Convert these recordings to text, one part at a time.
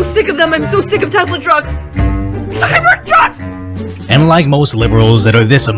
so sick of them. I'm so sick of Tesla trucks. Cybertruck! And like most liberals that are this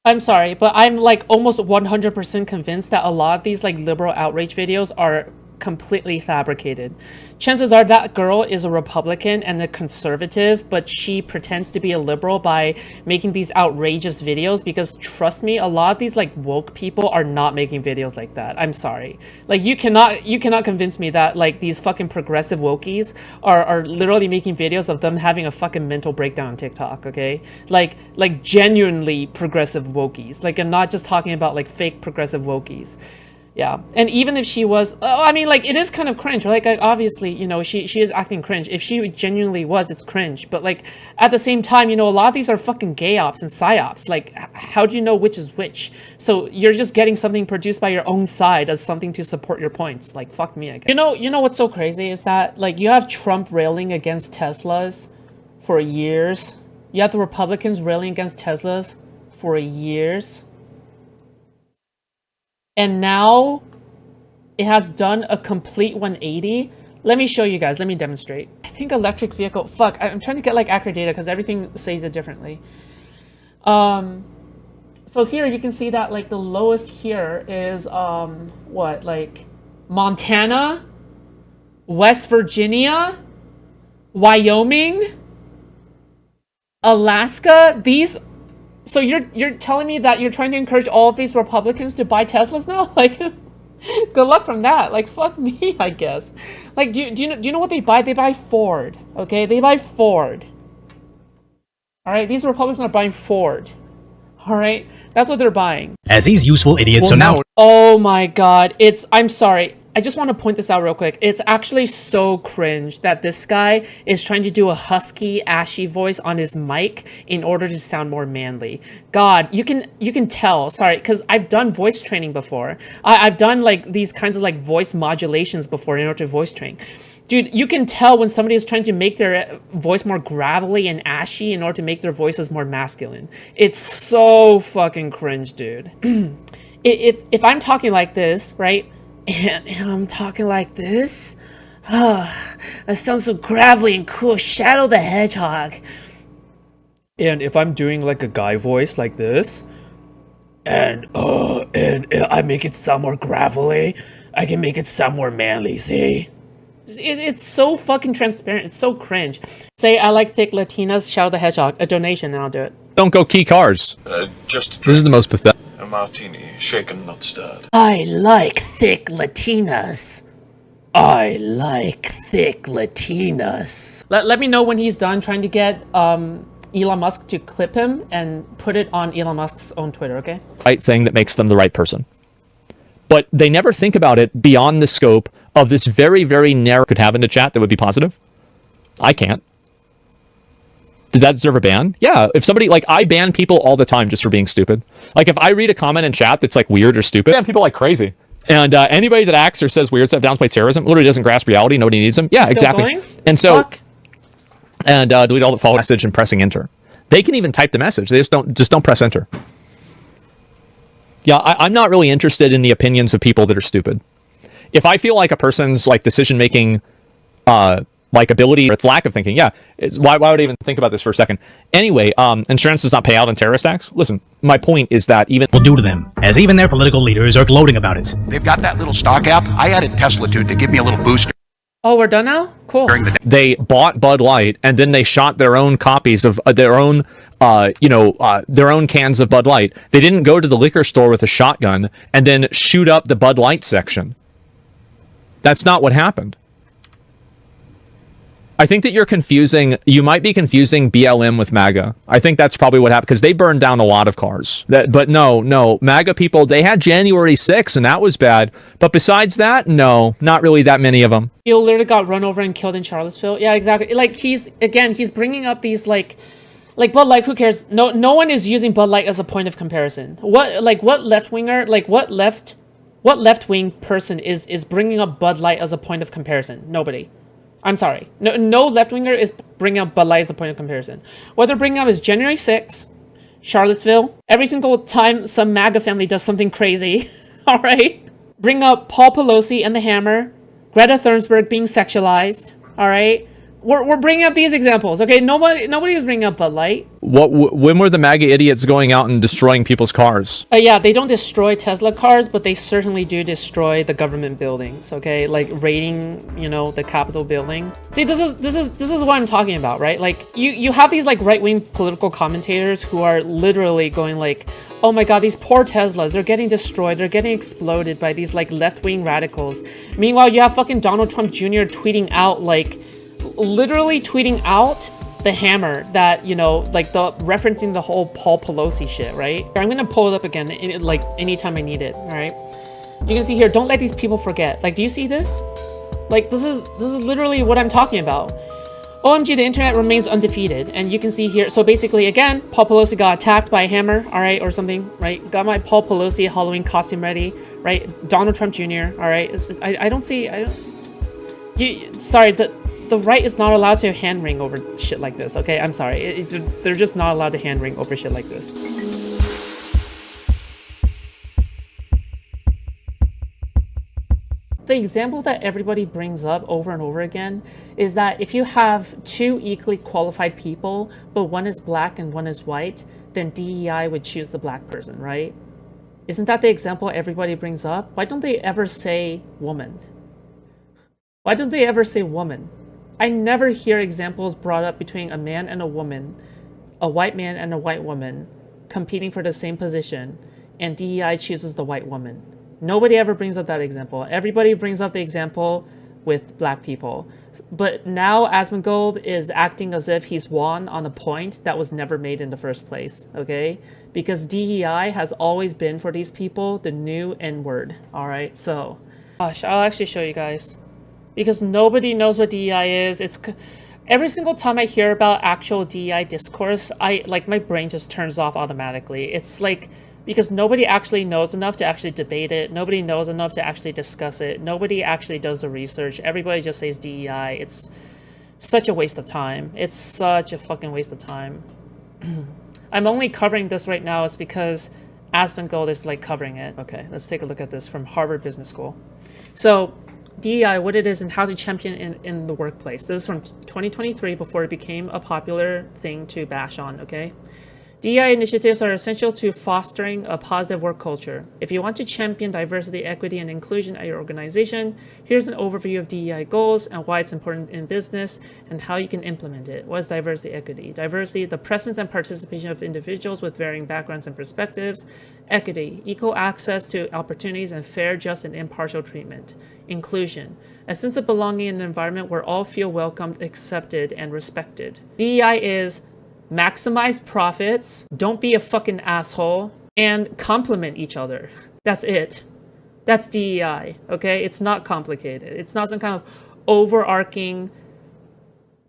I'm sorry, but I'm like almost 100% convinced that a lot of these like liberal outrage videos are completely fabricated. Chances are that girl is a Republican and a conservative, but she pretends to be a liberal by making these outrageous videos, because trust me, a lot of these like woke people are not making videos like that. I'm sorry. Like you cannot convince me that like these fucking progressive wokies are literally making videos of them having a fucking mental breakdown on TikTok, okay? Like genuinely progressive wokies. Like I'm not just talking about like fake progressive wokies. Yeah, and even if she was, I mean, like, it is kind of cringe. Like, obviously, you know, she is acting cringe. If she genuinely was, it's cringe. But, like, at the same time, you know, a lot of these are fucking gay ops and psyops. Like, how do you know which is which? So you're just getting something produced by your own side as something to support your points. Like, fuck me, I guess. You know what's so crazy is that, like, you have Trump railing against Teslas for years. You have the Republicans railing against Teslas for years. And now it has done a complete 180. Let me show you guys. Let me demonstrate. I think electric vehicle. Fuck. I'm trying to get like accurate data because everything says it differently. So here you can see that like the lowest here is what, like Montana, West Virginia, Wyoming, Alaska. These. So you're telling me that you're trying to encourage all of these Republicans to buy Teslas now? Like, good luck from that. Like, fuck me, I guess. Like, do you know what they buy? They buy Ford. Okay, they buy Ford. All right, these Republicans are buying Ford. All right, that's what they're buying. as these useful idiots are now. Oh my God, I'm sorry. I just want to point this out real quick. It's actually so cringe that this guy is trying to do a husky, ashy voice on his mic in order to sound more manly. God, you can tell. Sorry, because I've done voice training before. I've done like these kinds of like voice modulations before in order to voice train. Dude, you can tell when somebody is trying to make their voice more gravelly and ashy in order to make their voices more masculine. It's so fucking cringe, dude. If I'm talking like this, right? And I'm talking like this. That sounds so gravelly and cool. Shadow the Hedgehog. And if I'm doing like a guy voice like this, and I make it sound more gravelly, I can make it sound more manly. See? It's so fucking transparent. It's so cringe. Say I like thick Latinas. Shadow the Hedgehog. A donation, and I'll do it. Don't go key cars. Just This is the most pathetic. a martini, shaken not stirred. I like thick Latinas. I like thick Latinas. Let me know when he's done trying to get Elon Musk to clip him and put it on Elon Musk's own Twitter, okay? Right thing that makes them the right person. But they never think about it beyond the scope of this very, very narrow could have in a chat that would be positive. I can't. Did that deserve a ban? Yeah. If somebody, like, I ban people all the time just for being stupid. Like, if I read a comment in chat that's, like, weird or stupid, I ban people like crazy. And anybody that acts or says weird stuff downplays terrorism, literally doesn't grasp reality, nobody needs them. Yeah, Still exactly. going? And so, Fuck. and delete all the follow message and pressing enter. They can even type the message. They just don't press enter. Yeah, I'm not really interested in the opinions of people that are stupid. If I feel like a person's, like, decision-making, like, ability or its lack of thinking, yeah, why would I even think about this for a second? Anyway, insurance does not pay out on terrorist acts. Listen, my point is that even Will do to them, as even their political leaders are gloating about it. They've got that little stock app. I added Tesla to it to give me a little boost Oh, we're done now? Cool. during the day. they bought Bud Light and then they shot their own copies of their own cans of Bud Light. They didn't go to the liquor store with a shotgun and then shoot up the Bud Light section. That's not what happened. I think that you might be confusing BLM with MAGA. I think that's probably what happened, because they burned down a lot of cars. But no, MAGA people, they had January 6th, and that was bad. But besides that, no, not really that many of them. You literally got run over and killed in Charlottesville. Yeah, exactly. Like, he's bringing up these, like Bud Light, who cares? No one is using Bud Light as a point of comparison. What left-wing person is bringing up Bud Light as a point of comparison? Nobody. I'm sorry. No left-winger is bringing up Bud Light as a point of comparison. What they're bringing up is January 6th, Charlottesville. Every single time some MAGA family does something crazy, all right? Bring up Paul Pelosi and the Hammer, Greta Thunberg being sexualized, All right, we're bringing up these examples. Okay, nobody is bringing up Bud Light. When were the MAGA idiots going out and destroying people's cars? Yeah, they don't destroy Tesla cars, but they certainly do destroy the government buildings. Okay, like raiding, you know, the Capitol building. See, this is what I'm talking about, right? Like you have these like right-wing political commentators who are literally going like, oh my god, these poor Teslas, they're getting destroyed, they're getting exploded by these like left-wing radicals. Meanwhile, you have fucking Donald Trump Jr. tweeting out like, literally tweeting out the hammer that, you know, like the referencing the whole Paul Pelosi shit, right? I'm gonna pull it up again like anytime I need it. All right, you can see here, don't let these people forget. Like, do you see this? Like, this is literally what I'm talking about. OMG, the internet remains undefeated. And you can see here, so basically again, Paul Pelosi got attacked by a hammer, all right, or something, right? Got my Paul Pelosi Halloween costume ready, right? Donald Trump Jr., all right? Sorry, the right is not allowed to hand wring over shit like this, okay? I'm sorry. They're just not allowed to hand wring over shit like this. The example that everybody brings up over and over again is that if you have two equally qualified people, but one is black and one is white, then DEI would choose the black person, right? Isn't that the example everybody brings up? Why don't they ever say woman? Why don't they ever say woman? I never hear examples brought up between a man and a woman, a white man and a white woman, competing for the same position, and DEI chooses the white woman. Nobody ever brings up that example. Everybody brings up the example with black people. But now Asmongold is acting as if he's won on a point that was never made in the first place, okay? Because DEI has always been, for these people, the new N-word, all right? So, gosh, I'll actually show you guys. Because nobody knows what DEI is. It's every single time I hear about actual DEI discourse, my brain just turns off automatically. It's like, because nobody actually knows enough to actually debate it. Nobody knows enough to actually discuss it. Nobody actually does the research. Everybody just says DEI. It's such a waste of time. It's such a fucking waste of time. I'm only covering this right now is because Asmongold is like covering it. Okay, let's take a look at this from Harvard Business School. So, DEI, what it is and how to champion in the workplace. This is from 2023 before it became a popular thing to bash on, okay? DEI initiatives are essential to fostering a positive work culture. If you want to champion diversity, equity, and inclusion at your organization, here's an overview of DEI goals and why it's important in business and how you can implement it. What is diversity, equity? Diversity, the presence and participation of individuals with varying backgrounds and perspectives. Equity, equal access to opportunities and fair, just, and impartial treatment. Inclusion, a sense of belonging in an environment where all feel welcomed, accepted, and respected. DEI is maximize profits, don't be a fucking asshole, and compliment each other. That's it. That's DEI, okay? It's not complicated. It's not some kind of overarching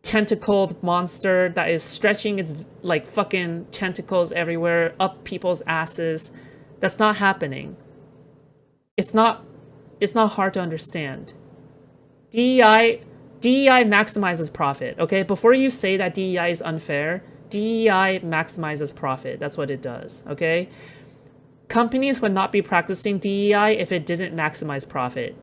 tentacled monster that is stretching its like fucking tentacles everywhere up people's asses. That's not happening. It's not hard to understand. DEI maximizes profit, okay? Before you say that DEI is unfair, DEI maximizes profit. That's what it does, okay? Companies would not be practicing DEI if it didn't maximize profit.